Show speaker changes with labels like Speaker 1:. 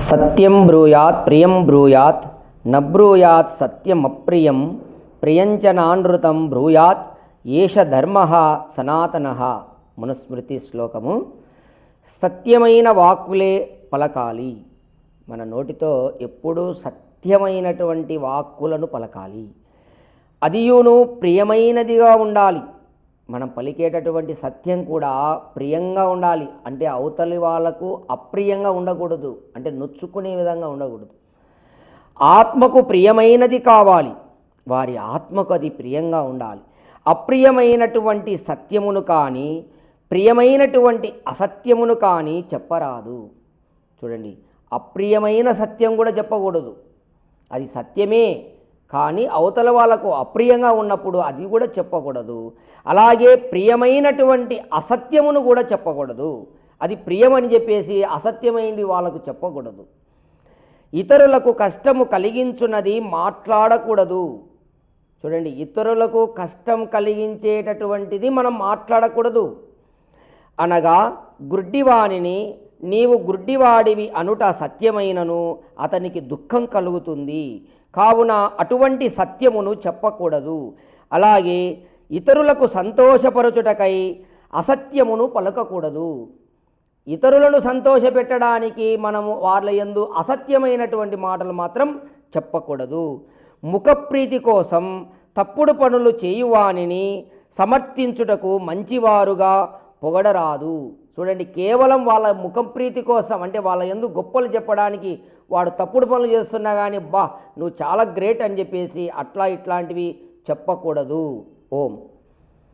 Speaker 1: సత్యం బ్రూయాత్ ప్రియం బ్రూయాత్ నబ్రూయాత్ సత్యమప్రియం ప్రియంచ నానృతం బ్రూయాత్ ఏష ధర్మ సనాతన. మనుస్మృతి శ్లోకము. సత్యమైన వాక్కులే పలకాలి. మన నోటితో ఎప్పుడూ సత్యమైనటువంటి వాక్కులను పలకాలి. అదియును ప్రియమైనదిగా ఉండాలి. మనం పలికేటటువంటి సత్యం కూడా ప్రియంగా ఉండాలి. అంటే అవతలి వాళ్ళకు అప్రియంగా ఉండకూడదు, అంటే నొచ్చుకునే విధంగా ఉండకూడదు. ఆత్మకు ప్రియమైనది కావాలి, వారి ఆత్మకు అది ప్రియంగా ఉండాలి. అప్రియమైనటువంటి సత్యమును కానీ ప్రియమైనటువంటి అసత్యమును కానీ చెప్పరాదు. చూడండి, అప్రియమైన సత్యం కూడా చెప్పకూడదు. అది సత్యమే కానీ అవతల వాళ్ళకు అప్రియంగా ఉన్నప్పుడు అది కూడా చెప్పకూడదు. అలాగే ప్రియమైనటువంటి అసత్యమును కూడా చెప్పకూడదు. అది ప్రియమని చెప్పేసి అసత్యమైనది వాళ్ళకు చెప్పకూడదు. ఇతరులకు కష్టము కలిగించున్నది మాట్లాడకూడదు. చూడండి, ఇతరులకు కష్టం కలిగించేటటువంటిది మనం మాట్లాడకూడదు. అనగా గుడ్డివానిని నీవు గుడ్డివాడివి అనుట సత్యమైనను అతనికి దుఃఖం కలుగుతుంది, కావున అటువంటి సత్యమును చెప్పకూడదు. అలాగే ఇతరులకు సంతోషపరచుటకై అసత్యమును పలకకూడదు. ఇతరులను సంతోషపెట్టడానికి మనము వాళ్ళ యందు అసత్యమైనటువంటి మాటలు మాత్రం చెప్పకూడదు. ముఖప్రీతి కోసం తప్పుడు పనులు చేయువానిని సమర్థించుటకు మంచివారుగా పొగడరాదు. చూడండి, కేవలం వాళ్ళ ముఖప్రీతి కోసం, అంటే వాళ్ళ యందు గొప్పలు చెప్పడానికి వాడు తప్పుడు పనులు చేస్తున్నా కానీ నువ్వు చాలా గ్రేట్ అని చెప్పేసి అట్లా ఇట్లాంటివి చెప్పకూడదు. ఓం.